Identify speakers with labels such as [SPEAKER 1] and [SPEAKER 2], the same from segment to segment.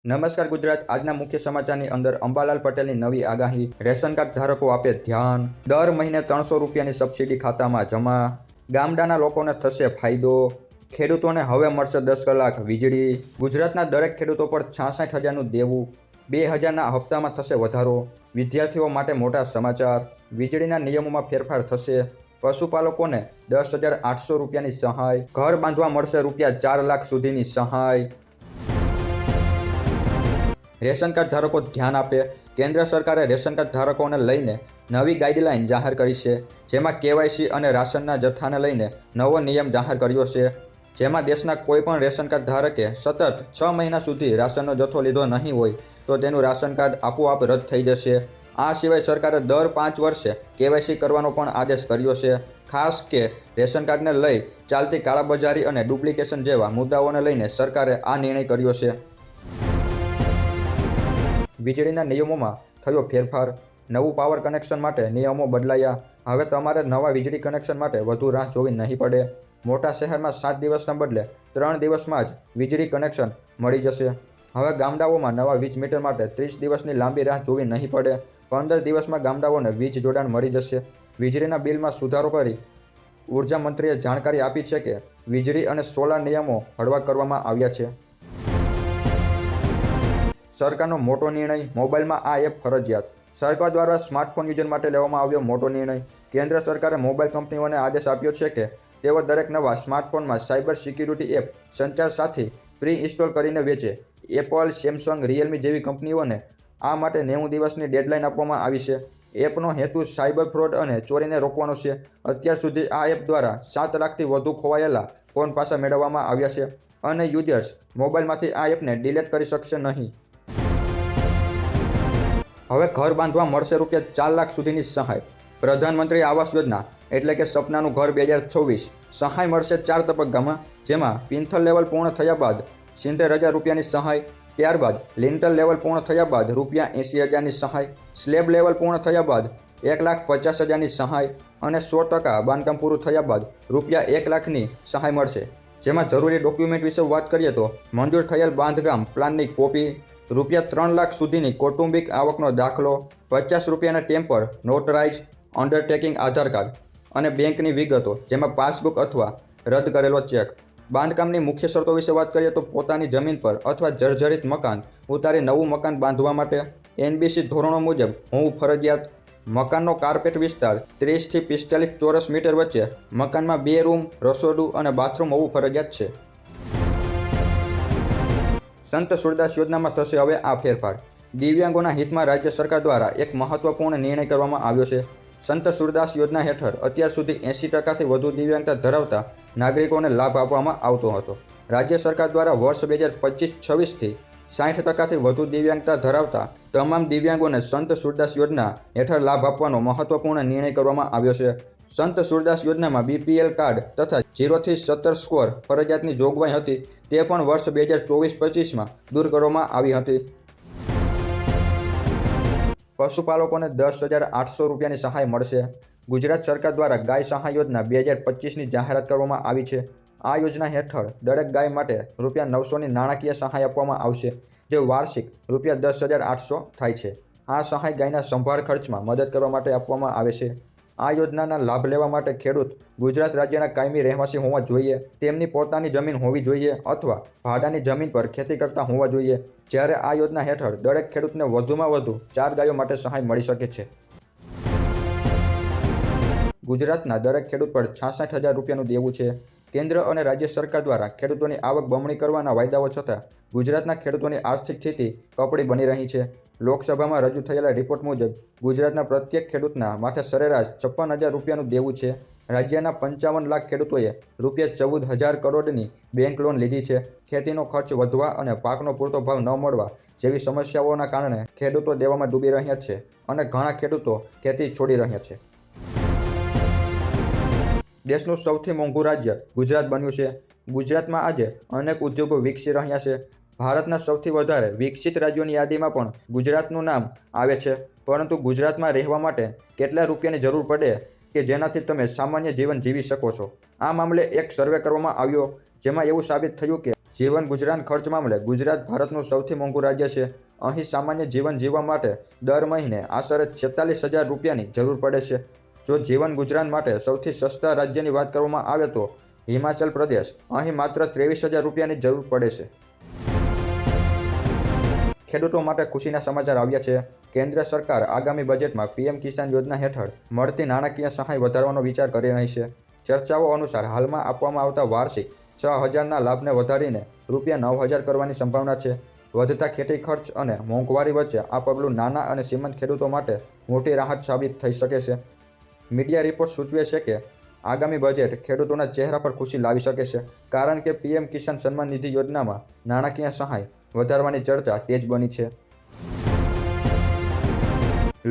[SPEAKER 1] નમસ્કાર ગુજરાત. આજના મુખ્ય સમાચારની અંદર અંબાલાલ પટેલની નવી આગાહી. રેશન કાર્ડ ધારકો આપે ધ્યાન. દર મહિને 300 રૂપિયાની સબસિડી ખાતામાં જમા. ગામડાના લોકોને થશે ફાયદો. ખેડૂતોને હવે મળશે 10 કલાક વીજળી. ગુજરાતના દરેક ખેડૂતો પર 66,000નું દેવું. 2,000ના હપ્તામાં થશે વધારો. વિદ્યાર્થીઓ માટે મોટા સમાચાર. વીજળીના નિયમોમાં ફેરફાર થશે. પશુપાલકોને 10,800 રૂપિયાની સહાય. ઘર બાંધવા મળશે રૂપિયા 4 લાખ સુધીની સહાય. રેશન કાર્ડ ધારકો ધ્યાન આપે. કેન્દ્ર સરકારે રેશન કાર્ડ ધારકોને લઈને નવી ગાઈડલાઇન જાહેર કરી છે, જેમાં કેવાયસી અને રાશનના જથ્થાને લઈને નવો નિયમ જાહેર કર્યો છે, જેમાં દેશના કોઈપણ રેશન કાર્ડ ધારકે સતત 6 મહિના સુધી રાશનનો જથ્થો લીધો નહીં હોય તો તેનું રાશન કાર્ડ આપોઆપ રદ થઈ જશે. આ સિવાય સરકારે દર 5 વર્ષે કેવાયસી કરવાનો પણ આદેશ કર્યો છે. ખાસ કે રેશન કાર્ડને લઈ ચાલતી કાળાબજારી અને ડુપ્લિકેશન જેવા મુદ્દાઓને લઈને સરકારે આ નિર્ણય કર્યો છે. વીજળીના નિયમોમાં થયો ફેરફાર. નવું પાવર કનેક્શન માટે નિયમો બદલાયા. હવે તમારે નવા વીજળી કનેક્શન માટે વધુ રાહ જોવી નહીં પડે. મોટા શહેરમાં 7 દિવસના બદલે 3 દિવસમાં જ વીજળી કનેક્શન મળી જશે. હવે ગામડાઓમાં નવા વીજ મીટર માટે 30 દિવસની લાંબી રાહ જોવી નહીં પડે. 15 દિવસમાં ગામડાઓને વીજ જોડાણ મળી જશે. વીજળીના બિલમાં સુધારો કરી ઉર્જા મંત્રીએ જાણકારી આપી છે કે વીજળી અને સોલાર નિયમો હળવા કરવામાં આવ્યા છે. સરકારનો મોટો નિર્ણય. મોબાઈલમાં આ એપ ફરજિયાત. સરકાર દ્વારા સ્માર્ટફોન યુઝર માટે લેવામાં આવ્યો મોટો નિર્ણય. કેન્દ્ર સરકારે મોબાઈલ કંપનીઓને આદેશ આપ્યો છે કે તેઓ દરેક નવા સ્માર્ટફોનમાં સાયબર સિક્યુરિટી એપ સંચાર સાથી પ્રી ઇન્સ્ટોલ કરીને વેચે. એપલ, સેમસંગ, રિયલમી જેવી કંપનીઓને આ માટે 90 દિવસની ડેડલાઇન આપવામાં આવી છે. એપનો હેતુ સાયબર ફ્રોડ અને ચોરીને રોકવાનો છે. અત્યાર સુધી આ એપ દ્વારા 7 લાખથી વધુ ખોવાયેલા ફોન પાછા મેળવવામાં આવ્યા છે અને યુઝર્સ મોબાઈલમાંથી આ એપને ડિલીટ કરી શકશે નહીં. હવે ઘર બાંધવા મળશે રૂપિયા 4 લાખ સુધીની સહાય. પ્રધાનમંત્રી આવાસ યોજના એટલે કે સપનાનું ઘર 2024 સહાય મળશે 4 તબક્કામાં, જેમાં પિન્થલ લેવલ પૂર્ણ થયા બાદ 70,000 રૂપિયાની સહાય. ત્યારબાદ લિન્ટલ લેવલ પૂર્ણ થયા બાદ રૂપિયા 80,000ની સહાય. સ્લેબ લેવલ પૂર્ણ થયા બાદ 1,50,000ની સહાય અને 100% બાંધકામ પૂરું થયા બાદ રૂપિયા 1 લાખની સહાય મળશે. જેમાં જરૂરી ડોક્યુમેન્ટ વિશે વાત કરીએ તો મંજૂર થયેલ બાંધકામ પ્લાનની કોપી, રૂપિયા 3 લાખ સુધીની કૌટુંબિક આવકનો દાખલો, 50 રૂપિયાના ટેમ્પર નોટરાઇઝ, અંડરટેકિંગ આધાર કાર્ડ અને બેંકની વિગતો, જેમાં પાસબુક અથવા રદ કરેલો ચેક. બાંધકામની મુખ્ય શરતો વિશે વાત કરીએ તો પોતાની જમીન પર અથવા જર્જરિત મકાન ઉતારી નવું મકાન બાંધવા માટે NBC ધોરણો મુજબ હોવું ફરજિયાત. મકાનનો કાર્પેટ વિસ્તાર 30 થી 45 ચોરસ મીટર વચ્ચે. મકાનમાં 2 રૂમ, રસોડું અને બાથરૂમ હોવું ફરજિયાત છે. સંત સુરદાસ યોજનામાં થશે હવે આ ફેરફાર. દિવ્યાંગોના હિતમાં રાજ્ય સરકાર દ્વારા એક મહત્વપૂર્ણ નિર્ણય કરવામાં આવ્યો છે. સંત સુરદાસ યોજના હેઠળ અત્યાર સુધી 80%થી વધુ દિવ્યાંગતા ધરાવતા નાગરિકોને લાભ આપવામાં આવતો હતો. રાજ્ય સરકાર દ્વારા વર્ષ 2025-26થી 60%થી વધુ દિવ્યાંગતા ધરાવતા તમામ દિવ્યાંગોને સંત સુરદાસ યોજના હેઠળ લાભ આપવાનો મહત્વપૂર્ણ નિર્ણય કરવામાં આવ્યો છે. સંત સુરદાસ યોજનામાં BPL કાર્ડ તથા 0 થી 17 સ્કોર ફરજિયાતની જોગવાઈ હતી, તે પણ વર્ષ 2024-25માં દૂર કરવામાં આવી હતી. પશુપાલકોને 10,800 રૂપિયાની સહાય મળશે. ગુજરાત સરકાર દ્વારા ગાય સહાય યોજના 2025ની જાહેરાત કરવામાં આવી છે. આ યોજના હેઠળ દરેક ગાય માટે રૂપિયા 900ની નાણાકીય સહાય આપવામાં આવશે, જે વાર્ષિક રૂપિયા 10,800 થાય છે. આ સહાય ગાયના સંભાળ ખર્ચમાં મદદ કરવા માટે આપવામાં આવે છે. આ યોજનાના લાભ લેવા માટે ખેડૂત ગુજરાત રાજ્યના કાયમી રહેવાસી હોવા જોઈએ, તેમની પોતાની જમીન હોવી જોઈએ અથવા ભાડાની જમીન પર ખેતી કરતા હોવા જોઈએ. જ્યારે આ યોજના હેઠળ દરેક ખેડૂતને વધુમાં વધુ 4 ગાયો માટે સહાય મળી શકે છે. ગુજરાતના દરેક ખેડૂત પર 66,000 રૂપિયાનું દેવું છે. કેન્દ્ર અને રાજ્ય સરકાર દ્વારા ખેડૂતોની આવક બમણી કરવાના વાયદાઓ છતાં ગુજરાતના ખેડૂતોની આર્થિક સ્થિતિ કપડી બની રહી છે. લોકસભામાં રજૂ થયેલા રિપોર્ટ મુજબ ગુજરાતના પ્રત્યેક ખેડૂતના માથે સરેરાશ 56,000 રૂપિયાનું દેવું છે. રાજ્યના 55 લાખ ખેડૂતોએ રૂપિયા 14,000 કરોડની બેંક લોન લીધી છે. ખેતીનો ખર્ચ વધવા અને પાકનો પૂરતો ભાવ ન મળવા જેવી સમસ્યાઓના કારણે ખેડૂતો દેવામાં ડૂબી રહ્યા છે અને ઘણા ખેડૂતો ખેતી છોડી રહ્યા છે. દેશનું સૌથી મોંઘું રાજ્ય ગુજરાત બન્યું છે. ગુજરાતમાં આજે અનેક ઉદ્યોગો વિકસી રહ્યા છે. ભારતના સૌથી વધારે વિકસિત રાજ્યોની યાદીમાં પણ ગુજરાતનું નામ આવે છે. પરંતુ ગુજરાતમાં રહેવા માટે કેટલા રૂપિયાની જરૂર પડે કે જેનાથી તમે સામાન્ય જીવન જીવી શકો છો? આ મામલે એક સર્વે કરવામાં આવ્યો, જેમાં એવું સાબિત થયું કે જીવન ગુજરાન ખર્ચ મામલે ગુજરાત ભારતનું સૌથી મોંઘું રાજ્ય છે. અહીં સામાન્ય જીવન જીવવા માટે દર મહિને આશરે 46,000 રૂપિયાની જરૂર પડે છે. જો જીવન ગુજરાન માટે સૌથી સસ્તા રાજ્યની વાત કરવામાં આવે તો હિમાચલ પ્રદેશ. અહીં માત્ર 23,000 રૂપિયાની જરૂર પડે છે. ખેડૂતો માટે ખુશીના સમાચાર આવ્યા છે. કેન્દ્ર સરકાર આગામી બજેટમાં પીએમ કિસાન યોજના હેઠળ મળતી નાણાકીય સહાય વધારવાનો વિચાર કરી રહી છે. ચર્ચાઓ અનુસાર હાલમાં આપવામાં આવતા વાર્ષિક 6,000ના લાભને વધારીને ₹9,000 કરવાની સંભાવના છે. વધતા ખેતી ખર્ચ અને મોંઘવારી વચ્ચે આ પગલું નાના અને સીમાંત ખેડૂતો માટે મોટી રાહત સાબિત થઈ શકે છે. મીડિયા રિપોર્ટ સૂચવે છે કે આગામી બજેટ ખેડૂતોના ચહેરા પર ખુશી લાવી શકે છે, કારણ કે પીએમ કિસાન સન્માન નિધિ યોજનામાં નાણાકીય સહાય વધારવાની ચર્ચા તેજ બની છે.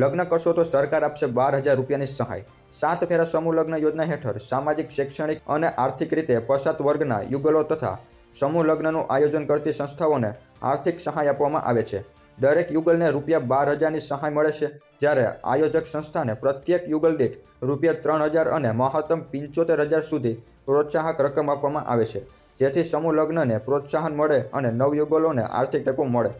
[SPEAKER 1] લગ્ન કરશો તો સરકાર આપશે 12,000 રૂપિયાની સહાય. 7 ફેરા સમૂહ લગ્ન યોજના હેઠળ સામાજિક, શૈક્ષણિક અને આર્થિક રીતે પછાત વર્ગના યુગલો તથા સમૂહ લગ્નનું આયોજન કરતી સંસ્થાઓને આર્થિક સહાય આપવામાં આવે છે. દરેક યુગલને ₹12,000ની સહાય મળે છે, જ્યારે આયોજક સંસ્થાને પ્રત્યેક યુગલ દીઠ ₹3,000 અને મહત્તમ 75,000 સુધી પ્રોત્સાહક રકમ આપવામાં આવે છે, જેથી સમૂહ લગ્નને પ્રોત્સાહન મળે અને નવયુગલોને આર્થિક ટેકો મળે.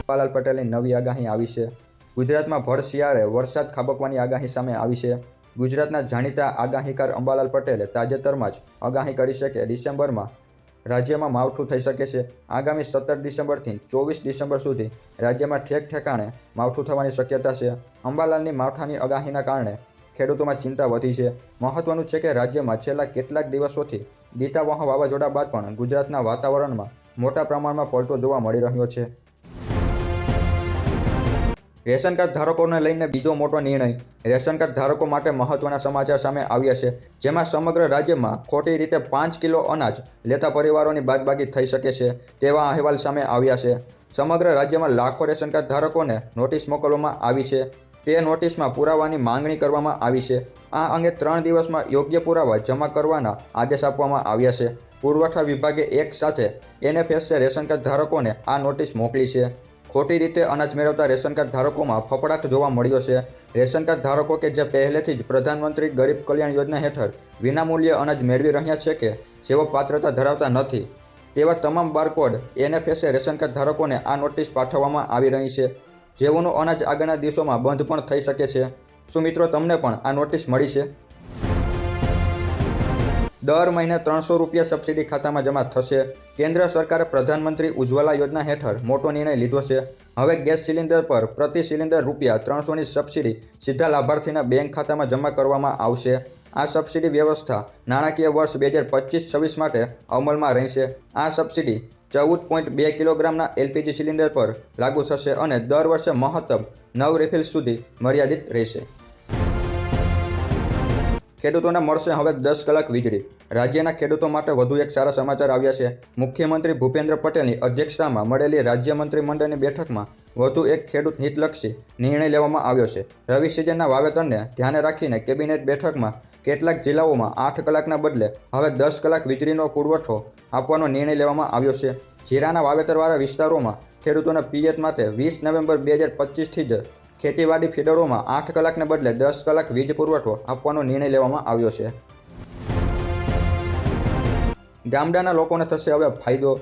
[SPEAKER 1] અંબાલાલ પટેલની નવી આગાહી આવી છે. ગુજરાતમાં ભર શિયાળે વરસાદ ખાબકવાની આગાહી સામે આવી છે. ગુજરાતના જાણીતા આગાહીકાર અંબાલાલ પટેલે તાજેતરમાં જ આગાહી કરી છે કે ડિસેમ્બરમાં રાજ્યમાં માવઠું થઈ શકે છે. આગામી 17 ડિસેમ્બરથી 24 ડિસેમ્બર સુધી રાજ્યમાં ઠેક ઠેકાણે માવઠું થવાની શક્યતા છે. અંબાલાલની માવઠાની આગાહીના કારણે ખેડૂતોમાં ચિંતા વધી છે. મહત્વનું છે કે રાજ્યમાં છેલ્લા કેટલાક દિવસોથી ગીતાવહ વાવાઝોડા બાદ પણ ગુજરાતના વાતાવરણમાં મોટા પ્રમાણમાં પલટો જોવા મળી રહ્યો છે. રેશન કાર્ડ ધારકોને લઈને બીજો મોટો નિર્ણય. રેશન કાર્ડ ધારકો માટે મહત્વના સમાચાર સામે આવ્યા છે, જેમાં સમગ્ર રાજ્યમાં ખોટી રીતે 5 કિલો અનાજ લેતા પરિવારોની બાદબાકી થઈ શકે છે તેવા અહેવાલ સામે આવ્યા છે. સમગ્ર રાજ્યમાં લાખો રેશન કાર્ડ ધારકોને નોટિસ મોકલવામાં આવી છે. તે નોટિસમાં પુરાવાની માંગણી કરવામાં આવી છે. આ અંગે 3 દિવસમાં યોગ્ય પુરાવા જમા કરવાના આદેશ આપવામાં આવ્યા છે. પુરવઠા વિભાગે એક સાથે NFSA રેશન કાર્ડ ધારકોને આ નોટિસ મોકલી છે. ખોટી રીતે અનાજ મેળવતા રેશન કાર્ડ ધારકોમાં ફફડાટ જોવા મળ્યો છે. રેશન કાર્ડ ધારકો કે જે પહેલેથી જ પ્રધાનમંત્રી ગરીબ કલ્યાણ યોજના હેઠળ વિનામૂલ્યે અનાજ મેળવી રહ્યા છે કે જેઓ પાત્રતા ધરાવતા નથી, તેવા તમામ બારકોડ NFSA રેશન કાર્ડ ધારકોને આ નોટિસ પાઠવવામાં આવી રહી છે, જેઓનું અનાજ આગળના દિવસોમાં બંધ પણ થઈ શકે છે. શું મિત્રો, તમને પણ આ નોટિસ મળી છે? દર મહિને ₹300 સબસિડી ખાતામાં જમા થશે. કેન્દ્ર સરકારે પ્રધાનમંત્રી ઉજ્જવલા યોજના હેઠળ મોટો નિર્ણય લીધો છે. હવે ગેસ સિલિન્ડર પર પ્રતિ સિલિન્ડર ₹300ની સબસિડી સીધા લાભાર્થીના બેંક ખાતામાં જમા કરવામાં આવશે. આ સબસિડી વ્યવસ્થા નાણાકીય વર્ષ 2025-26 માટે અમલમાં રહેશે. આ સબસિડી 14.2 કિલોગ્રામના LPG સિલિન્ડર પર લાગુ થશે અને દર વર્ષે મહત્તમ 9 રિફિલ સુધી મર્યાદિત રહેશે. ખેડૂતોને મળશે હવે 10 કલાક વીજળી. રાજ્યના ખેડૂતો માટે વધુ એક સારા સમાચાર આવ્યા છે. મુખ્યમંત્રી ભૂપેન્દ્ર પટેલની અધ્યક્ષતામાં મળેલી રાજ્ય મંત્રીમંડળની બેઠકમાં વધુ એક ખેડૂત હિતલક્ષી નિર્ણય લેવામાં આવ્યો છે. રવિ સિઝનના વાવેતરને ધ્યાને રાખીને કેબિનેટ બેઠકમાં કેટલાક જિલ્લાઓમાં 8 કલાકના બદલે હવે 10 કલાક વીજળીનો પુરવઠો આપવાનો નિર્ણય લેવામાં આવ્યો છે. જીરાના વાવેતરવાળા વિસ્તારોમાં ખેડૂતોના પિયત માટે 20 નવેમ્બર 2025થી જ ખેતીવાડી ફીડરોમાં 8 કલાકને બદલે 10 કલાક વીજ પુરવઠો આપવાનો નિર્ણય લેવામાં આવ્યો છે. ગામડાના લોકોને થશે હવે ફાયદો.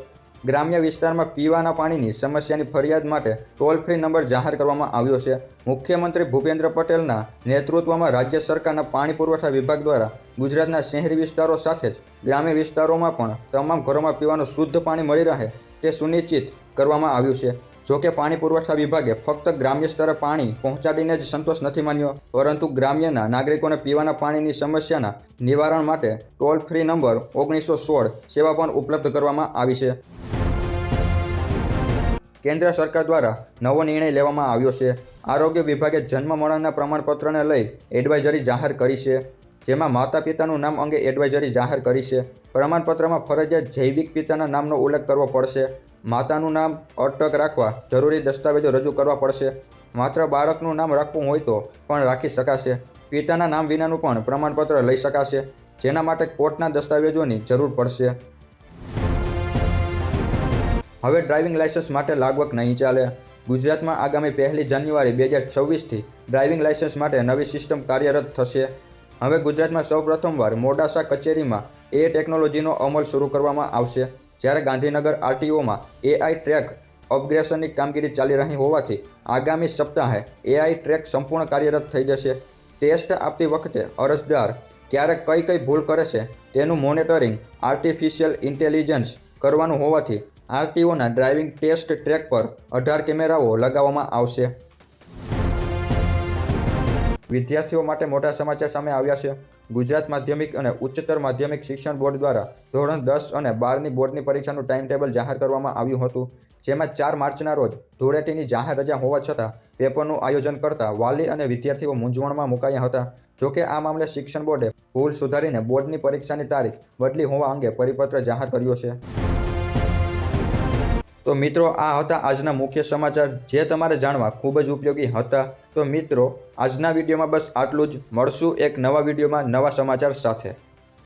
[SPEAKER 1] ગ્રામ્ય વિસ્તારમાં પીવાના પાણીની સમસ્યાની ફરિયાદ માટે ટોલ ફ્રી નંબર જાહેર કરવામાં આવ્યો છે. મુખ્યમંત્રી ભૂપેન્દ્ર પટેલના નેતૃત્વમાં રાજ્ય સરકારના પાણી પુરવઠા વિભાગ દ્વારા ગુજરાતના શહેરી વિસ્તારો સાથે જ ગ્રામ્ય વિસ્તારોમાં પણ તમામ ઘરોમાં પીવાનું શુદ્ધ પાણી મળી રહે તે સુનિશ્ચિત કરવામાં આવ્યું છે. જોકે પાણી પુરવઠા વિભાગે ફક્ત ગ્રામ્ય સ્તરે પાણી પહોંચાડીને જ સંતોષ નથી માન્યો, પરંતુ ગ્રામ્યના નાગરિકોને પીવાના પાણીની સમસ્યાના નિવારણ માટે ટોલ ફ્રી નંબર 1916 સેવા પણ ઉપલબ્ધ કરવામાં આવી છે. કેન્દ્ર સરકાર દ્વારા નવો નિર્ણય લેવામાં આવ્યો છે. આરોગ્ય વિભાગે જન્મ મરણના પ્રમાણપત્રને લઈ એડવાઇઝરી જાહેર કરી છે, જેમાં માતા પિતાનું નામ અંગે એડવાઇઝરી જાહેર કરી છે. પ્રમાણપત્રમાં ફરજિયાત જૈવિક પિતાના નામનો ઉલ્લેખ કરવો પડશે. માતાનું નામ અટક રાખવા જરૂરી દસ્તાવેજો રજૂ કરવા પડશે. માત્ર બાળકનું નામ રાખવું હોય તો પણ રાખી શકાશે. પિતાના નામ વિનાનું પણ પ્રમાણપત્ર લઈ શકાશે, જેના માટે કોર્ટના દસ્તાવેજોની જરૂર પડશે. હવે ડ્રાઇવિંગ લાયસન્સ માટે લાગવગ નહીં ચાલે. ગુજરાતમાં આગામી 1 જાન્યુઆરી 2026થી ડ્રાઇવિંગ લાયસન્સ માટે નવી સિસ્ટમ કાર્યરત થશે. હવે ગુજરાતમાં સૌપ્રથમવાર મોડાસા કચેરીમાં એ ટેકનોલોજીનો અમલ શરૂ કરવામાં આવશે, જ્યારે ગાંધીનગર આરટીઓમાં એઆઈ ટ્રેક અપગ્રેડેશનની કામગીરી ચાલી રહી હોવાથી આગામી સપ્તાહે એઆઈ ટ્રેક સંપૂર્ણ કાર્યરત થઈ જશે. ટેસ્ટ આપતી વખતે અરજદાર ક્યારેક કઈ ભૂલ કરે છે તેનું મોનિટરિંગ આર્ટિફિશિયલ ઇન્ટેલિજન્સ કરવાનું હોવાથી આરટીઓના ડ્રાઇવિંગ ટેસ્ટ ટ્રેક પર 18 કેમેરાઓ લગાવવામાં આવશે. વિદ્યાર્થીઓ માટે મોટા સમાચાર સામે આવ્યા છે. ગુજરાત માધ્યમિક અને ઉચ્ચતર માધ્યમિક શિક્ષણ બોર્ડ દ્વારા ધોરણ 10 અને 12ની બોર્ડની પરીક્ષાનું ટાઈમ ટેબલ જાહેર કરવામાં આવ્યું હતું, જેમાં 4 માર્ચના રોજ ધૂળેટીની જાહેર રજા હોવા છતાં પેપરનું આયોજન કરતા વાલી અને વિદ્યાર્થીઓ મૂંઝવણમાં મુકાયા હતા. જોકે આ મામલે શિક્ષણ બોર્ડે ભૂલ સુધારીને બોર્ડની પરીક્ષાની તારીખ બદલી હોવા અંગે પરિપત્ર જાહેર કર્યો છે. તો મિત્રો, આ હતા આજના મુખ્ય સમાચાર, જે તમારે જાણવા ખૂબ જ ઉપયોગી હતા. તો મિત્રો, આજના વિડીયોમાં બસ આટલું જ. મળશું એક નવા વિડીયોમાં નવા સમાચાર સાથે.